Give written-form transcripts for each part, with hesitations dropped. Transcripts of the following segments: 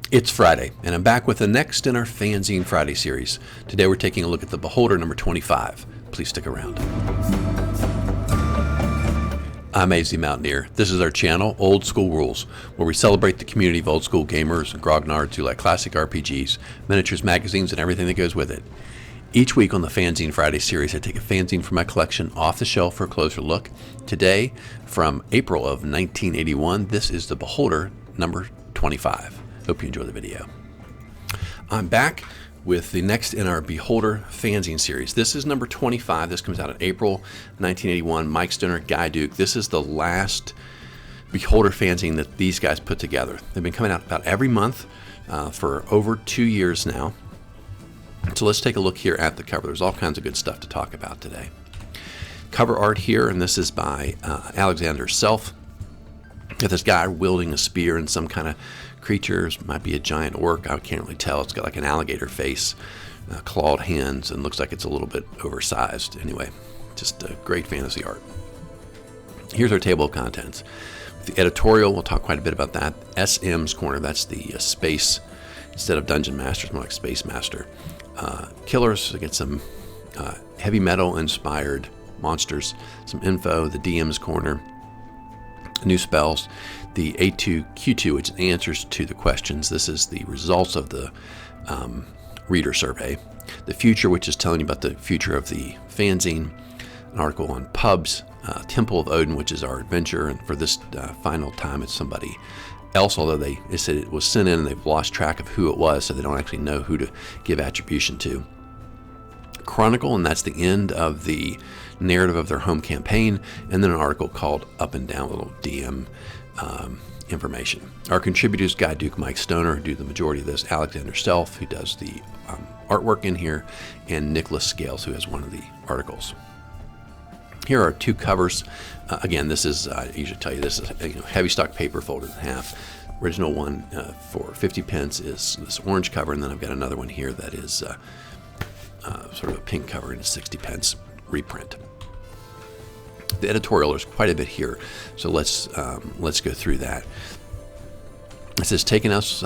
It's Friday, and I'm back with the next in our Fanzine Friday series. Today we're taking a look at the Beholder number 25. Please stick around. I'm AZ Mountaineer. This is our channel, Old School Rules, where we celebrate the community of old school gamers and grognards who like classic RPGs, miniatures, magazines, and everything that goes with it. Each week on the Fanzine Friday series, I take a fanzine from my collection off the shelf for a closer look. Today, from April of 1981, this is the Beholder number 25. Hope you enjoy the video. I'm back with the next in our Beholder fanzine series. This is number 25. This comes out in April 1981. Mike Stoner, Guy Duke. This is the last Beholder fanzine that these guys put together. They've been coming out about every month for over 2 years now. So let's take a look here at the cover. There's all kinds of good stuff to talk about today. Cover art here, and this is by Alexander Self. Got this guy wielding a spear and some kind of creatures. Might be a giant orc. I can't really tell. It's got like an alligator face, clawed hands, and looks like it's a little bit oversized. Anyway, just great fantasy art. Here's our table of contents. The editorial, we'll talk quite a bit about that. SM's Corner, that's the space, instead of Dungeon Master, it's more like Space Master. Killers, I get some heavy metal inspired monsters, some info, the DM's Corner, new spells, the A2Q2, which answers to the questions. This is the results of the reader survey. The future, which is telling you about the future of the fanzine. An article on pubs, Temple of Odin, which is our adventure, and for this final time it's somebody else, although they said it was sent in and they've lost track of who it was, so they don't actually know who to give attribution to. Chronicle, and that's the end of the narrative of their home campaign, and then an article called Up and Down, little DM information. Our contributors, Guy Duke, Mike Stoner, who do the majority of this, Alexander Self, who does the artwork in here, and Nicholas Scales, who has one of the articles. Here are two covers. Again, this is, I usually tell you, this is heavy stock paper folded in half. Original one for 50 pence is this orange cover, and then I've got another one here that is sort of a pink cover and a 60 pence reprint. The editorial, there's quite a bit here, so let's go through that. It says, taking us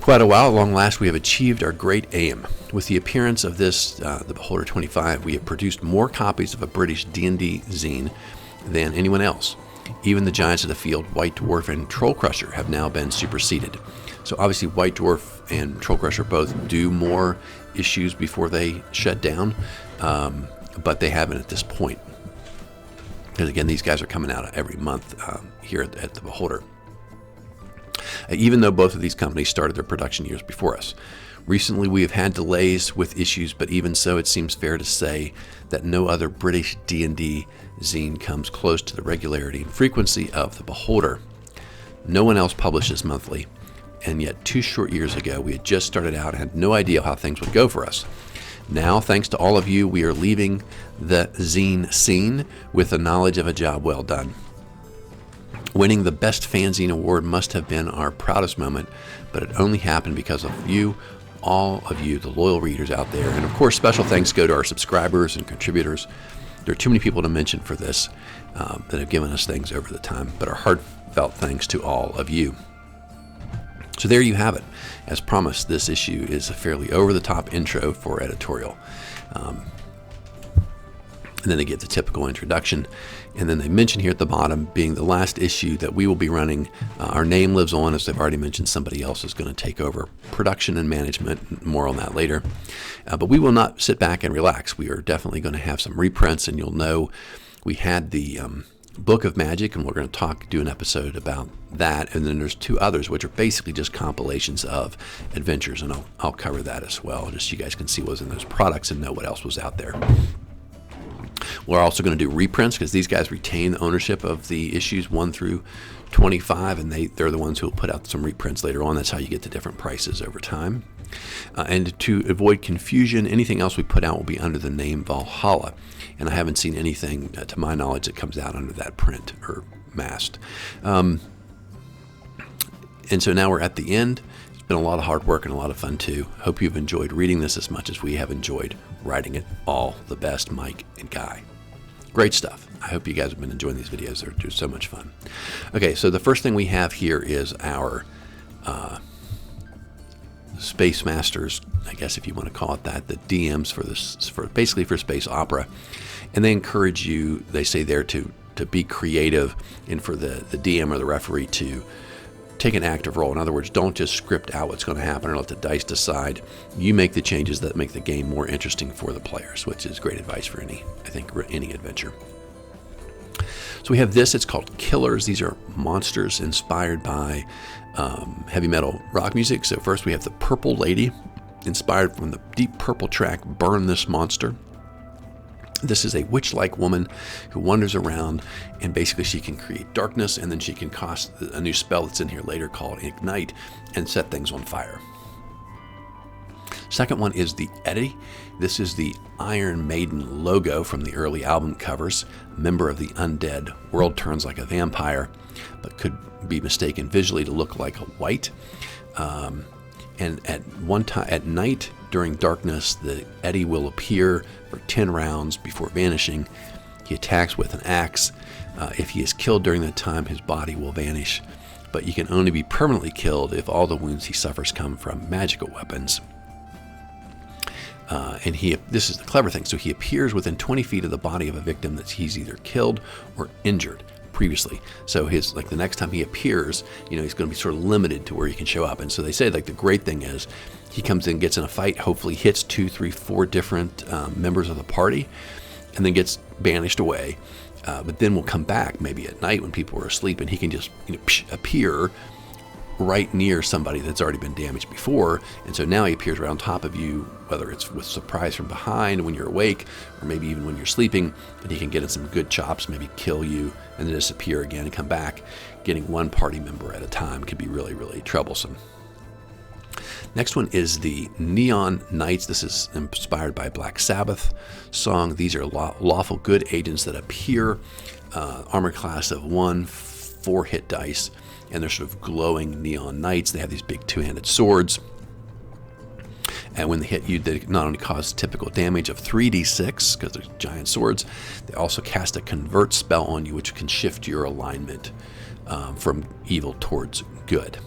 quite a while, at long last we have achieved our great aim. With the appearance of this, the Beholder 25, we have produced more copies of a British D&D zine than anyone else. Even the giants of the field, White Dwarf and Troll Crusher, have now been superseded. So obviously White Dwarf and Troll Crusher both do more issues before they shut down, but they haven't at this point. Because again, these guys are coming out every month here at the Beholder. Even though both of these companies started their production years before us. Recently, we have had delays with issues, but even so, it seems fair to say that no other British D&D zine comes close to the regularity and frequency of the Beholder. No one else publishes monthly, and yet 2 short years ago, we had just started out and had no idea how things would go for us. Now, thanks to all of you, we are leaving the zine scene with the knowledge of a job well done. Winning the Best Fanzine Award must have been our proudest moment, but it only happened because of you, all of you, the loyal readers out there. And of course, special thanks go to our subscribers and contributors. There are too many people to mention for this that have given us things over the time, but our heartfelt thanks to all of you. So there you have it. As promised, this issue is a fairly over-the-top intro for editorial. And then they get the typical introduction. And then they mention here at the bottom, being the last issue that we will be running, our name lives on. As they've already mentioned, somebody else is going to take over production and management. More on that later. But we will not sit back and relax. We are definitely going to have some reprints, and you'll know we had the Book of Magic, and we're going to do an episode about that. And then there's 2 others, which are basically just compilations of adventures, and I'll cover that as well, just so you guys can see what was in those products and know what else was out there. We're also going to do reprints, because these guys retain the ownership of the issues 1 through 25, and they're the ones who will put out some reprints later on. That's how you get the different prices over time. And to avoid confusion, anything else we put out will be under the name Valhalla. And I haven't seen anything, to my knowledge, that comes out under that print or mast. And so now we're at the end. It's been a lot of hard work and a lot of fun too. Hope you've enjoyed reading this as much as we have enjoyed writing it. All the best, Mike and Guy. Great stuff. I hope you guys have been enjoying these videos. They're so much fun. Okay, so the first thing we have here is our space masters, I guess if you want to call it that, the DMs basically for space opera, and they encourage you. They say there to be creative, and for the DM or the referee to take an active role. In other words, don't just script out what's going to happen or let the dice decide. You make the changes that make the game more interesting for the players, which is great advice for any adventure. So we have this. It's called Killers. These are monsters inspired by heavy metal rock music. So first we have the Purple Lady, inspired from the Deep Purple track Burn This Monster. This is a witch-like woman who wanders around, and basically she can create darkness, and then she can cast a new spell that's in here later called Ignite and set things on fire. Second one is the Eddy. This is the Iron Maiden logo from the early album covers. Member of the undead, world turns like a vampire, but could be mistaken visually to look like a white. And at night, during darkness, the Eddy will appear for 10 rounds before vanishing. He attacks with an axe. If he is killed during that time, his body will vanish. But he can only be permanently killed if all the wounds he suffers come from magical weapons. And this is the clever thing. So he appears within 20 feet of the body of a victim that he's either killed or injured previously. So the next time he appears, he's going to be sort of limited to where he can show up. And so they say the great thing is he comes in, gets in a fight, hopefully hits 2, 3, 4 different members of the party, and then gets banished away. But then will come back maybe at night when people are asleep, and he can just appear right near somebody that's already been damaged before. And so now he appears right on top of you, whether it's with surprise from behind when you're awake, or maybe even when you're sleeping, and he can get in some good chops, maybe kill you, and then disappear again and come back. Getting one party member at a time could be really, really troublesome. Next one is the Neon Knights. This is inspired by Black Sabbath song. These are lawful good agents that appear, armor class of 1, 4 hit dice, and they're sort of glowing neon knights. They have these big two-handed swords. And when they hit you, they not only cause typical damage of 3d6, because they're giant swords, they also cast a convert spell on you, which can shift your alignment from evil towards good.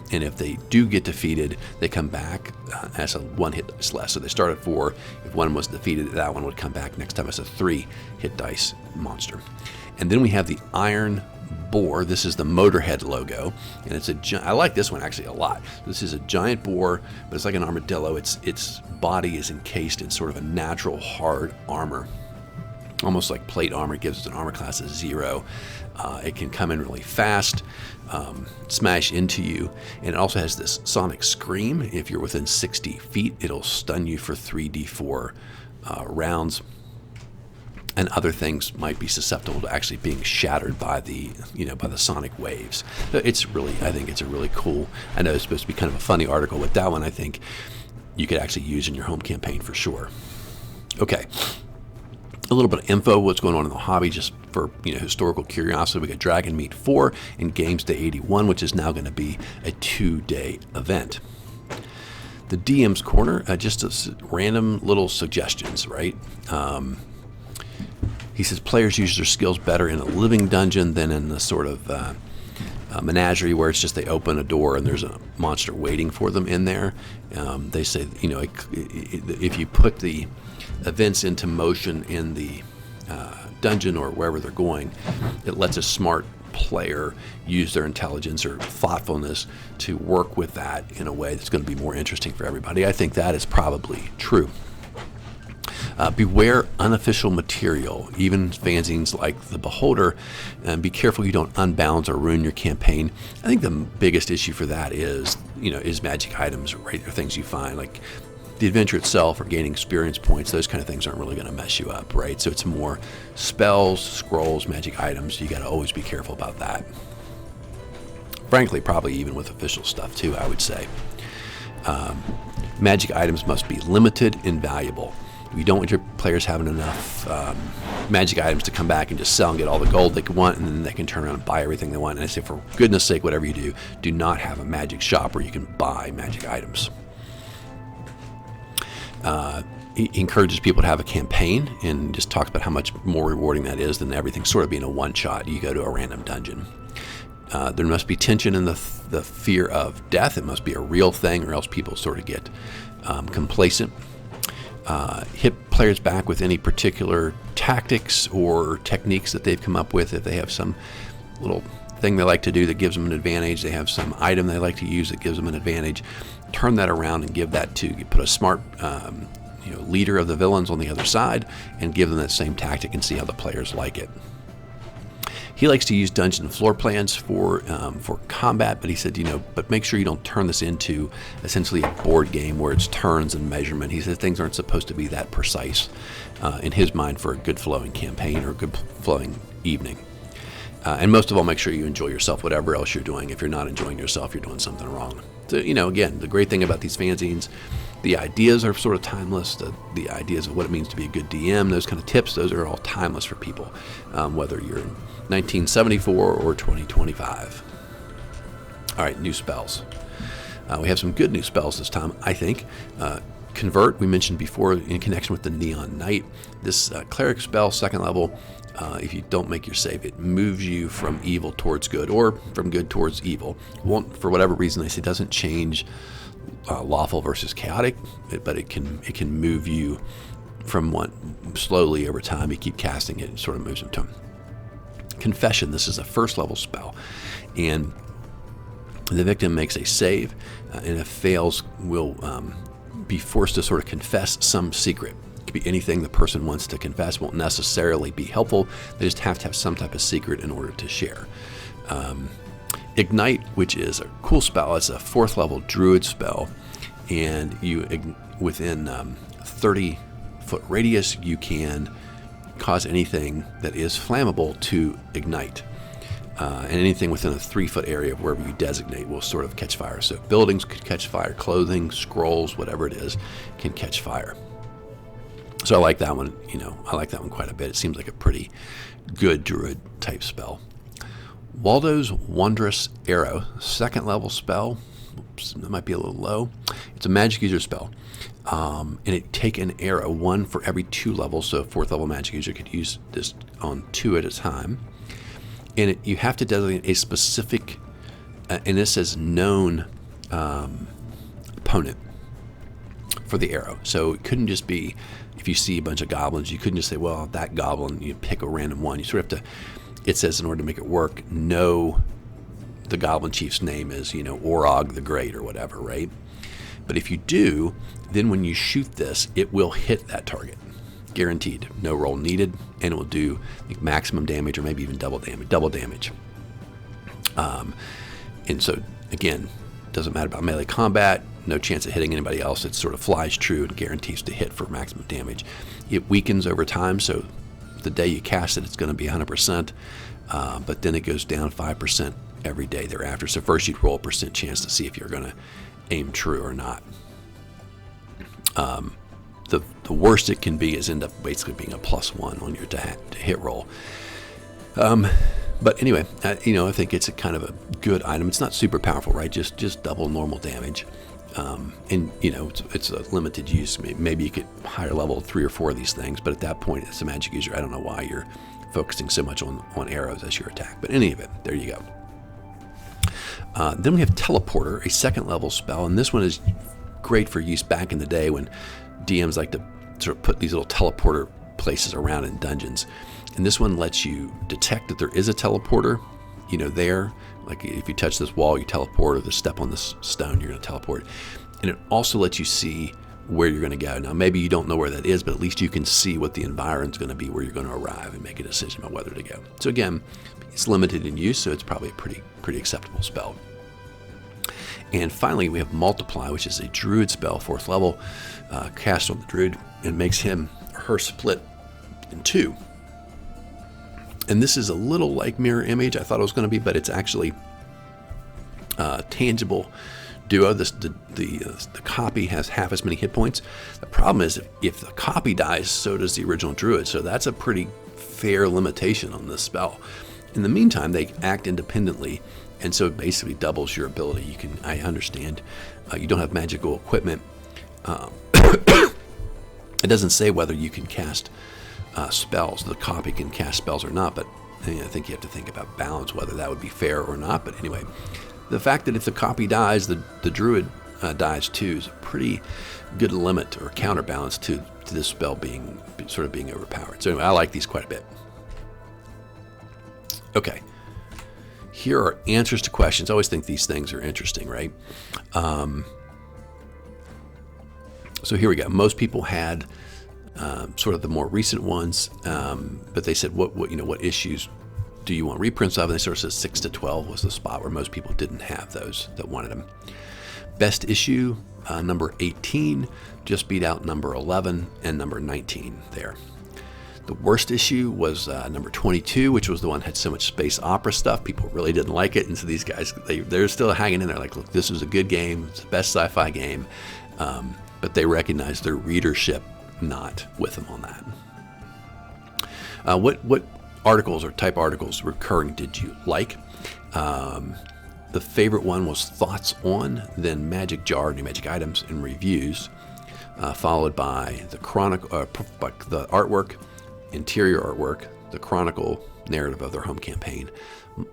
And if they do get defeated, they come back as a 1 hit dice less. So they start at 4. If one was defeated, that one would come back next time as a 3 hit dice monster. And then we have the Iron Boar. This is the Motorhead logo, and I like this one actually a lot. This is a giant boar, but it's like an armadillo. Its body is encased in sort of a natural hard armor, almost like plate armor. It gives it an armor class of 0. It can come in really fast, smash into you, and it also has this sonic scream. If you're within 60 feet, it'll stun you for 3d4 rounds. And other things might be susceptible to actually being shattered by the sonic waves. I think it's a really cool. I know it's supposed to be kind of a funny article, but that one I think you could actually use in your home campaign for sure. Okay, a little bit of info, what's going on in the hobby, just for historical curiosity. We got Dragon Meet 4 and Games Day 81, which is now going to be a 2-day event. The DM's Corner, just random little suggestions, right? He says players use their skills better in a living dungeon than in the sort of menagerie where it's just they open a door and there's a monster waiting for them in there. They say, if you put the events into motion in the dungeon or wherever they're going, it lets a smart player use their intelligence or thoughtfulness to work with that in a way that's going to be more interesting for everybody. I think that is probably true. Beware unofficial material, even fanzines like The Beholder, and be careful you don't unbalance or ruin your campaign. I think the biggest issue for that is magic items, right? Or things you find, like the adventure itself or gaining experience points. Those kind of things aren't really going to mess you up, right? So it's more spells, scrolls, magic items. You got to always be careful about that. Frankly, probably even with official stuff too, I would say. Magic items must be limited and valuable. If you don't want your players having enough magic items to come back and just sell and get all the gold they want, and then they can turn around and buy everything they want. And I say, for goodness sake, whatever you do not have a magic shop where you can buy magic items. He encourages people to have a campaign and just talks about how much more rewarding that is than everything sort of being a one-shot. You go to a random dungeon. There must be tension in the the fear of death. It must be a real thing, or else people sort of get complacent. Hit players back with any particular tactics or techniques that they've come up with. If they have some little thing they like to do that gives them an advantage, they have some item they like to use that gives them an advantage, turn that around and give that to, put a smart leader of the villains on the other side and give them that same tactic and see how the players like it. He likes to use dungeon floor plans for combat, but he said, but make sure you don't turn this into essentially a board game where it's turns and measurement. He said things aren't supposed to be that precise in his mind for a good flowing campaign or a good flowing evening. And most of all, make sure you enjoy yourself, whatever else you're doing. If you're not enjoying yourself, you're doing something wrong. So, again, the great thing about these fanzines, the ideas are sort of timeless. The ideas of what it means to be a good DM, those kind of tips, those are all timeless for people, whether you're in 1974 or 2025. All right, new spells. We have some good new spells this time, I think. Convert, we mentioned before in connection with the Neon Knight. This cleric spell, second level, if you don't make your save, it moves you from evil towards good or from good towards evil. Won't, for whatever reason, they say doesn't change lawful versus chaotic, but it can move you from one slowly over time. You keep casting it, and sort of moves them to them. Confession, this is a first level spell, and the victim makes a save, and if fails, will be forced to sort of confess some secret. It could be anything the person wants to confess, won't necessarily be helpful. They just have to have some type of secret in order to share. Ignite, which is a cool spell. It's a fourth level druid spell, and you within 30-foot radius, you can cause anything that is flammable to ignite. And anything within a 3-foot area of wherever you designate will sort of catch fire. So buildings could catch fire, clothing, scrolls, whatever it is, can catch fire. So I like that one, I like that one quite a bit. It seems like a pretty good druid type spell. Waldo's Wondrous Arrow, second level spell. Oops, that might be a little low. It's a magic user spell. And it take an arrow, one for every 2 levels. So a 4th level magic user could use this on 2 at a time. And you have to designate a specific, and this says known opponent for the arrow. So it couldn't just be, if you see a bunch of goblins, you couldn't just say, well, that goblin, you pick a random one. You sort of have to, it says in order to make it work, know the goblin chief's name is, Orog the Great or whatever, right? But if you do, then when you shoot this, it will hit that target. Guaranteed. No roll needed, and it will do maximum damage or maybe even double damage. And so, again, doesn't matter about melee combat, no chance of hitting anybody else. It sort of flies true and guarantees to hit for maximum damage. It weakens over time, so the day you cast it, it's going to be 100%, but then it goes down 5% every day thereafter. So first you'd roll a % chance to see if you're going to aim true or not. The worst it can be is end up basically being a +1 on your to hit roll. But anyway, I think it's a kind of a good item. It's not super powerful, right? Just double normal damage. And it's a limited use. Maybe you get higher level 3 or 4 of these things, but at that point, as a magic user, I don't know why you're focusing so much on arrows as your attack. But in any event, there you go. Then we have Teleporter, a 2nd level spell, and this one is great for use back in the day when DMs like to sort of put these little teleporter places around in dungeons. And this one lets you detect that there is a teleporter, there. Like if you touch this wall, you teleport, or the step on this stone, you're going to teleport. And it also lets you see where you're going to go. Now, maybe you don't know where that is, but at least you can see what the environment's going to be, where you're going to arrive, and make a decision about whether to go. So again, it's limited in use, so it's probably a pretty acceptable spell. And finally, we have Multiply, which is a druid spell, 4th level, cast on the druid, and makes him or her split in 2. And this is a little like Mirror Image, I thought it was going to be, but it's actually tangible duo. The copy has half as many hit points. The problem is if the copy dies, so does the original druid. So that's a pretty fair limitation on this spell. In the meantime, they act independently, and so it basically doubles your ability. I understand you don't have magical equipment. It doesn't say whether you can cast spells. The copy can cast spells or not, but I think you have to think about balance, whether that would be fair or not. But anyway, the fact that if the copy dies, the druid dies too is a pretty good limit or counterbalance to this spell being overpowered. So anyway, I like these quite a bit. Okay. Here are answers to questions. I always think these things are interesting, right? So here we go. Most people had sort of the more recent ones, but they said, what issues do you want reprints of? And they sort of said 6 to 12 was the spot where most people didn't have those that wanted them. Best issue, number 18, just beat out number 11 and number 19 there. The worst issue was number 22, which was the one that had so much space opera stuff. People really didn't like it. And so these guys, they're still hanging in there like, look, this is a good game. It's the best sci-fi game. But they recognized their readership not with them on that. What articles or type articles recurring did you like? The favorite one was thoughts on, then magic jar, new magic items, and reviews, followed by the the artwork, interior artwork, the chronicle narrative of their home campaign,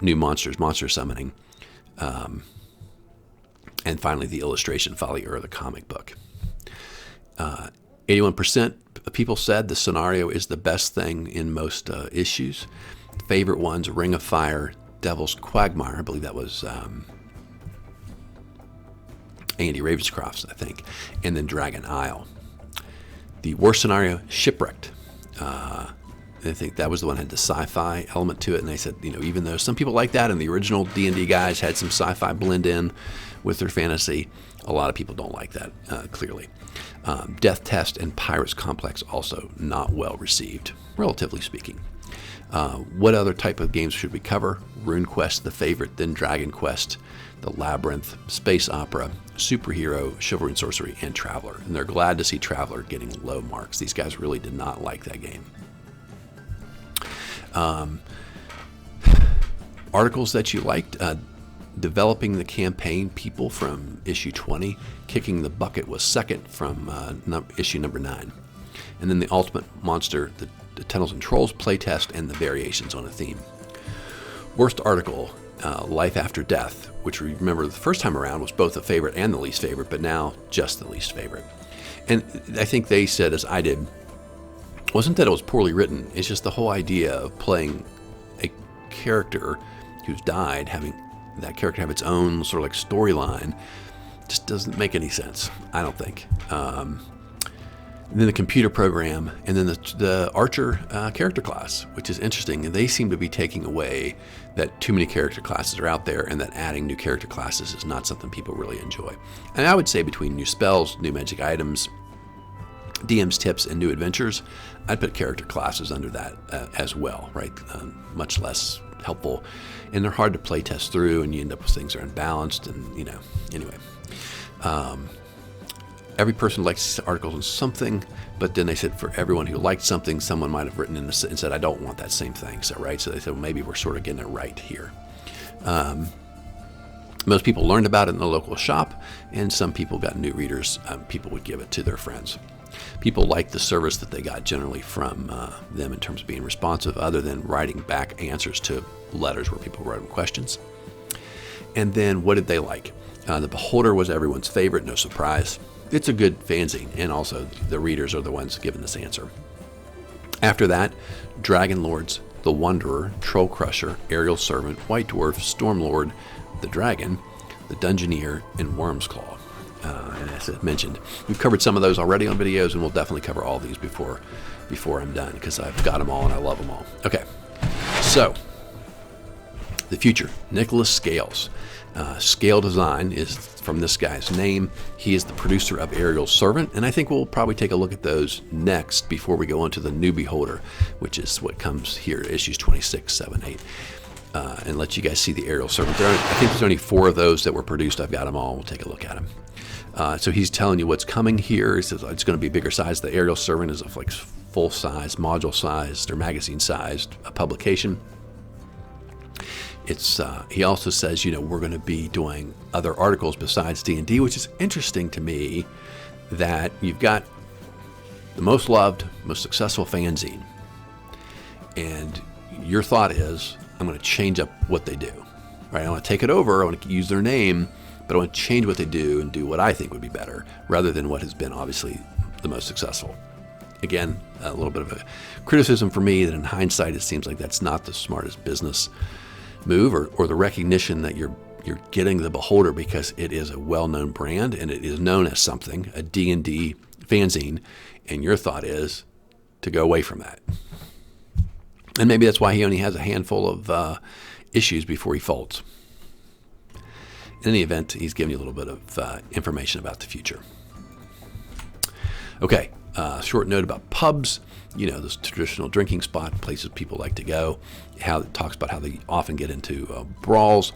new monsters, monster summoning, and finally the illustration folly or the comic book. 81% of people said the scenario is the best thing in most issues. Favorite ones: Ring of Fire, Devil's Quagmire. I believe that was Andy Ravenscroft's, I think, and then Dragon Isle. The worst scenario: Shipwrecked. I think that was the one that had the sci-fi element to it, and they said, even though some people like that, and the original D&D guys had some sci-fi blend in with their fantasy, a lot of people don't like that, clearly. Death Test and Pirates Complex also not well received, relatively speaking. What other type of games should we cover? Rune Quest, the favorite, then Dragon Quest, the Labyrinth, Space Opera, Superhero, Chivalry and Sorcery, and Traveler. And they're glad to see Traveler getting low marks. These guys really did not like that game. Articles that you liked: developing the campaign people from issue 20, Kicking the Bucket was second from issue number 9, and then the Ultimate Monster, the Tunnels and Trolls playtest, and the variations on a theme. Worst article: Life After Death, which we remember the first time around was both the favorite and the least favorite, but now just the least favorite. And I think they said, as I did, wasn't that it was poorly written, it's just the whole idea of playing a character who's died, having that character have its own sort of like storyline, just doesn't make any sense, I don't think. And then the computer program, and then the Archer character class, which is interesting. And they seem to be taking away that too many character classes are out there, and that adding new character classes is not something people really enjoy. And I would say between new spells, new magic items, DM's tips, and new adventures, I'd put character classes under that as well, right? Much less helpful, and they're hard to play test through, and you end up with things that are unbalanced, and anyway. Every person likes articles on something, but then they said for everyone who liked something, someone might have written in and said, I don't want that same thing. So they said, well, maybe we're sort of getting it right here. Most people learned about it in the local shop, and some people got new readers. People would give it to their friends. People liked the service that they got generally from them in terms of being responsive, other than writing back answers to letters where people wrote them questions. And then what did they like? The Beholder was everyone's favorite, no surprise. It's a good fanzine, and also the readers are the ones giving this answer. After that, Dragon Lords, the Wanderer, Troll Crusher, Aerial Servant, White Dwarf, Stormlord, the Dragon, the Dungeoneer, and Worm's Claw. And as I mentioned, we've covered some of those already on videos, and we'll definitely cover all these before I'm done, because I've got them all and I love them all. Okay, so the future, Nicholas Scales. Scale Design is from this guy's name. He is the producer of Aerial Servant, and I think we'll probably take a look at those next before we go on to the new Beholder, which is what comes here, issues 26, 7, 8, and let you guys see the Aerial Servant. I think there's only 4 of those that were produced. I've got them all. We'll take a look at them. So he's telling you what's coming here. He says it's going to be a bigger size. The Aerial Servant is a full-size, module-sized, or magazine-sized publication. He also says, we're going to be doing other articles besides D&D, which is interesting to me, that you've got the most loved, most successful fanzine, and your thought is, I'm going to change up what they do, right? I want to take it over. I want to use their name, but I want to change what they do and do what I think would be better, rather than what has been obviously the most successful. Again, a little bit of a criticism for me that in hindsight, it seems like that's not the smartest business move, or the recognition that you're getting the beholder because it is a well-known brand and it is known as something, a D&D fanzine, and your thought is to go away from that. And maybe that's why he only has a handful of issues before he folds. In any event, he's giving you a little bit of information about the future. Okay, short note about pubs. You know, this traditional drinking spot, places people like to go. How it talks about how they often get into brawls.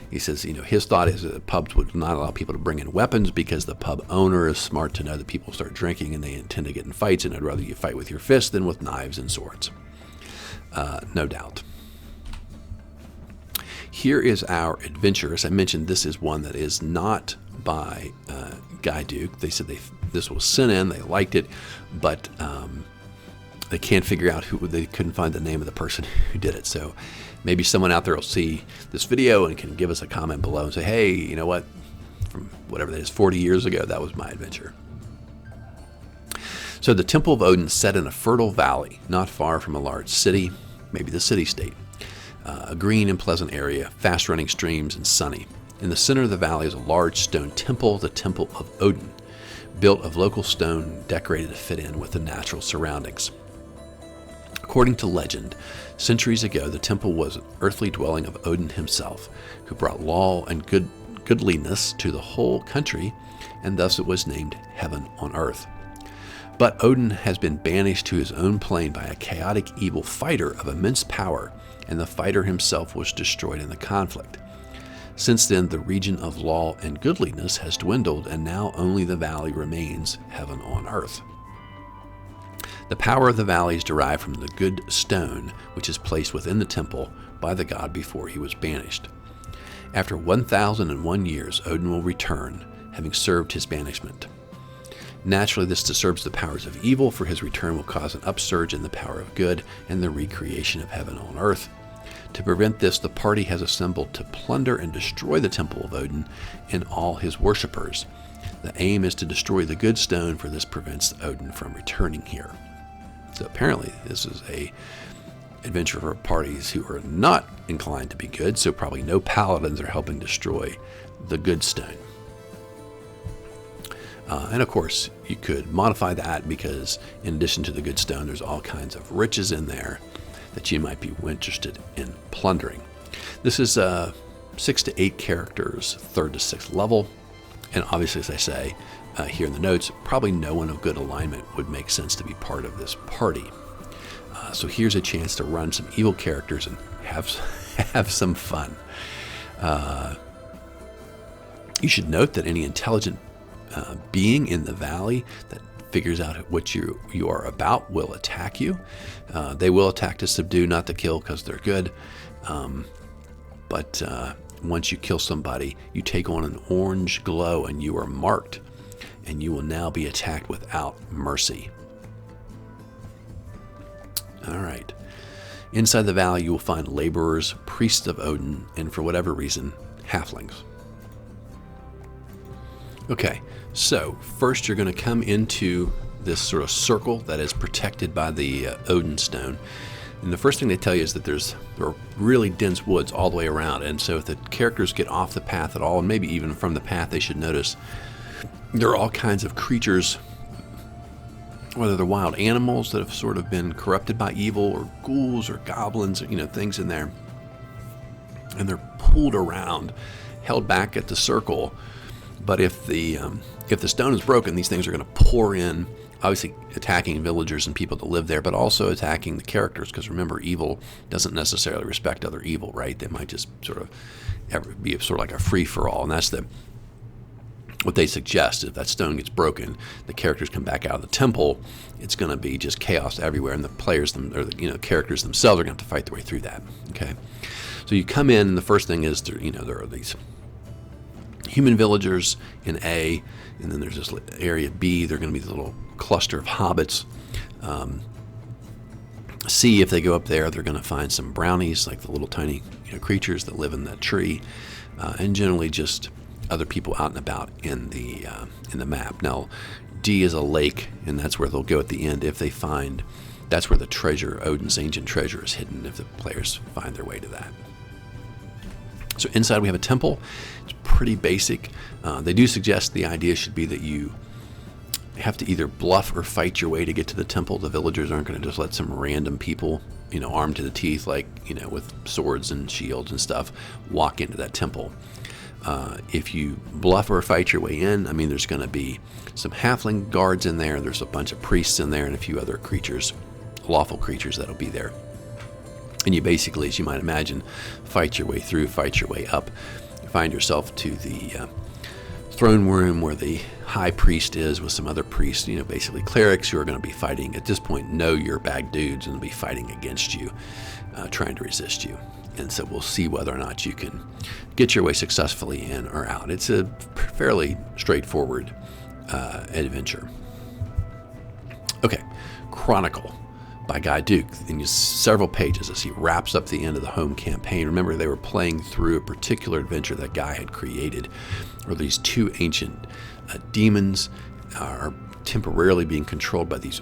He says, you know, his thought is that pubs would not allow people to bring in weapons because the pub owner is smart to know that people start drinking and they intend to get in fights, and I'd rather you fight with your fists than with knives and swords. No doubt. Here is our adventure. As I mentioned, this is one that is not by Guy Duke. They said this was sent in, they liked it, but they can't figure out they couldn't find the name of the person who did it. So maybe someone out there will see this video and can give us a comment below and say, hey, you know what, from whatever that is, 40 years ago, that was my adventure. So the Temple of Odin set in a fertile valley, not far from a large city, maybe the city-state. A green and pleasant area, fast-running streams, and sunny. In the center of the valley is a large stone temple, the Temple of Odin, built of local stone, decorated to fit in with the natural surroundings. According to legend, centuries ago, the temple was an earthly dwelling of Odin himself, who brought law and goodliness to the whole country, and thus it was named Heaven on Earth. But Odin has been banished to his own plane by a chaotic evil fighter of immense power, and the fighter himself was destroyed in the conflict. Since then, the region of law and goodliness has dwindled, and now only the valley remains Heaven on Earth. The power of the valley is derived from the good stone, which is placed within the temple by the god before he was banished. After 1,001 years, Odin will return, having served his banishment. Naturally, this disturbs the powers of evil, for his return will cause an upsurge in the power of good and the recreation of heaven on earth. To prevent this, the party has assembled to plunder and destroy the Temple of Odin and all his worshippers. The aim is to destroy the good stone, for this prevents Odin from returning here. So apparently this is a adventure for parties who are not inclined to be good, so probably no paladins are helping destroy the good stone. And of course, you could modify that, because in addition to the good stone, there's all kinds of riches in there that you might be interested in plundering. This is 6 to 8 characters, 3rd to 6th level. And obviously, as I say here in the notes, probably no one of good alignment would make sense to be part of this party. So here's a chance to run some evil characters and have some fun. You should note that any intelligent being in the valley that figures out what you are about will attack you. They will attack to subdue, not to kill, because they're good. But once you kill somebody, you take on an orange glow and you are marked, and you will now be attacked without mercy. All right. Inside the valley, you will find laborers, priests of Odin, and for whatever reason, halflings. Okay, so first you're going to come into this sort of circle that is protected by the Odin stone. And the first thing they tell you is that there are really dense woods all the way around. And so if the characters get off the path at all, and maybe even from the path, they should notice there are all kinds of creatures, whether they're wild animals that have sort of been corrupted by evil, or ghouls or goblins, things in there. And they're pulled around, held back at the circle. But if the stone is broken, these things are going to pour in, obviously attacking villagers and people that live there, but also attacking the characters, because remember, evil doesn't necessarily respect other evil, right? They might just sort of be sort of like a free-for-all, and that's what they suggest. If that stone gets broken, the characters come back out of the temple, it's going to be just chaos everywhere, and the players, or the characters themselves, are going to have to fight their way through that. Okay, so you come in, and the first thing is there are these human villagers in A, and then there's this area B. They're going to be the little cluster of hobbits, C, if they go up there, they're going to find some brownies, like the little tiny creatures that live in that tree, and generally just other people out and about in the map. Now, D is a lake, and that's where they'll go at the end if they find. That's where the treasure, Odin's ancient treasure, is hidden if the players find their way to that. So inside we have a temple. It's pretty basic. They do suggest the idea should be that you have to either bluff or fight your way to get to the temple. The villagers aren't going to just let some random people, armed to the teeth, like, with swords and shields and stuff, walk into that temple. If you bluff or fight your way in, there's going to be some halfling guards in there. There's a bunch of priests in there and a few other creatures, lawful creatures that'll be there. And you basically, as you might imagine, fight your way through, fight your way up. You find yourself to the throne room where the high priest is with some other priests, basically clerics who are going to be fighting. At this point, know you're bad dudes and they'll be fighting against you, trying to resist you. And so we'll see whether or not you can get your way successfully in or out. It's a fairly straightforward adventure. Okay, Chronicle by Guy Duke, in several pages as he wraps up the end of the home campaign. Remember, they were playing through a particular adventure that Guy had created, where these two ancient demons are temporarily being controlled by these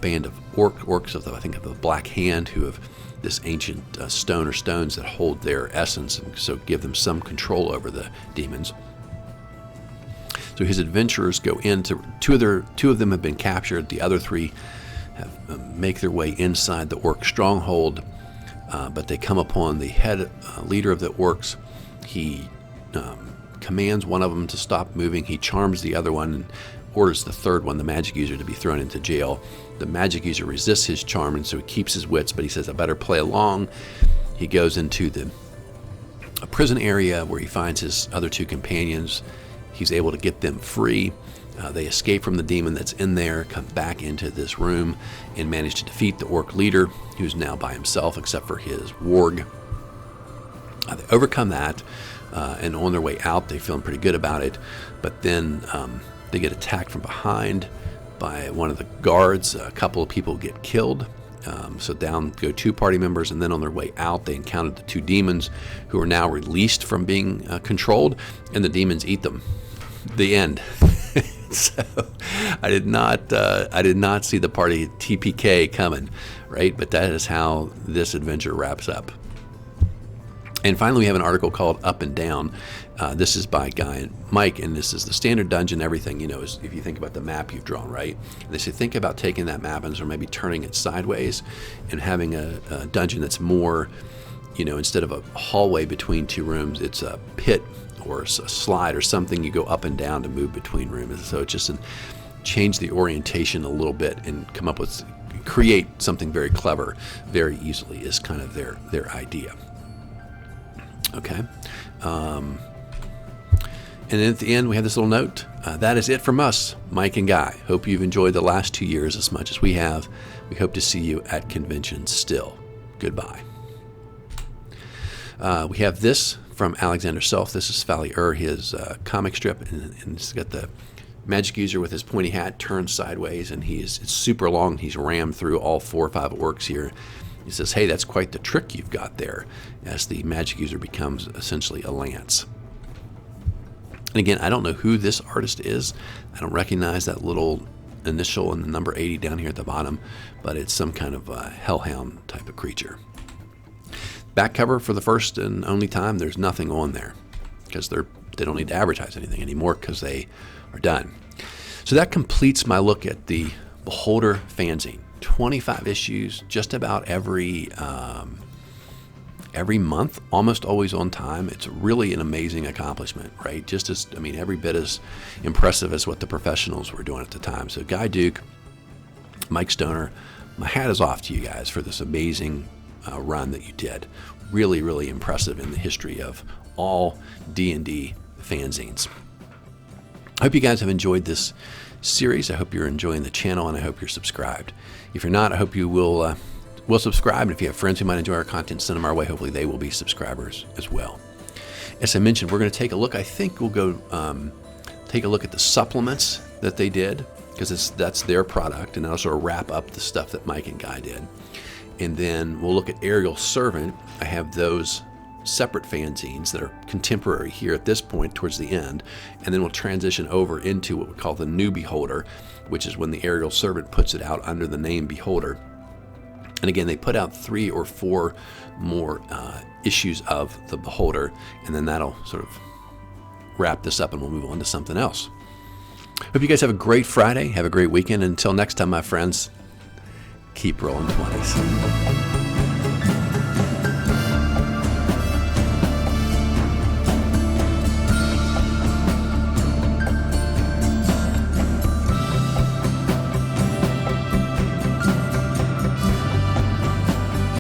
band of orcs of the Black Hand, who have this ancient stone or stones that hold their essence, and so give them some control over the demons. So his adventurers go into two of them have been captured. The other three make their way inside the orc stronghold, but they come upon the head leader of the orcs. He commands one of them to stop moving. He charms the other one and orders the third one, the magic user, to be thrown into jail. The magic user resists his charm, and so he keeps his wits, but he says, I better play along. He goes into a prison area where he finds his other two companions. He's able to get them free. They escape from the demon that's in there, come back into this room, and manage to defeat the orc leader, who's now by himself except for his warg. They overcome that, and on their way out, they're feeling pretty good about it. But then they get attacked from behind by one of the guards. A couple of people get killed. So down go two party members, and then on their way out, they encountered the two demons, who are now released from being controlled, and the demons eat them. The end. So I did not see the party TPK coming, right? But that is how this adventure wraps up. And finally, we have an article called Up and Down. This is by Guy and Mike, and this is the standard dungeon. Everything, is if you think about the map you've drawn, right? And they say think about taking that map and maybe turning it sideways and having a dungeon that's more, instead of a hallway between two rooms, it's a pit or a slide or something. You go up and down to move between rooms. So it's just change the orientation a little bit and create something very clever very easily is kind of their idea. Okay. And then at the end, we have this little note. That is it from us, Mike and Guy. Hope you've enjoyed the last 2 years as much as we have. We hope to see you at conventions still. Goodbye. We have this from Alexander Self. This is Fally his comic strip, and it's got the magic user with his pointy hat turned sideways, and it's super long. He's rammed through all 4 or 5 orcs here. He says, hey, that's quite the trick you've got there, as the magic user becomes essentially a lance. And again, I don't know who this artist is. I don't recognize that little initial and the number 80 down here at the bottom, but it's some kind of hellhound type of creature. Back cover for the first and only time, there's nothing on there because they don't need to advertise anything anymore because they are done. So that completes my look at the Beholder fanzine. 25 issues, just about every month, almost always on time. It's really an amazing accomplishment, right? Every bit as impressive as what the professionals were doing at the time. So Guy Duke, Mike Stoner, my hat is off to you guys for this amazing run that you did. Really, really impressive in the history of all D&D fanzines. I hope you guys have enjoyed this series. I hope you're enjoying the channel, and I hope you're subscribed. If you're not, I hope you will subscribe. And if you have friends who might enjoy our content, send them our way. Hopefully they will be subscribers as well. As I mentioned, we're going to take a look. I think we'll go take a look at the supplements that they did, because that's their product, and that'll sort of wrap up the stuff that Mike and Guy did. And then we'll look at Aerial Servant. I have those separate fanzines that are contemporary here at this point towards the end, and then we'll transition over into what we call the new Beholder, which is when the Aerial Servant puts it out under the name Beholder. And again, they put out 3 or 4 more issues of the Beholder, and then that'll sort of wrap this up and we'll move on to something else. Hope you guys have a great Friday, have a great weekend. Until next time, my friends, keep rolling 20s.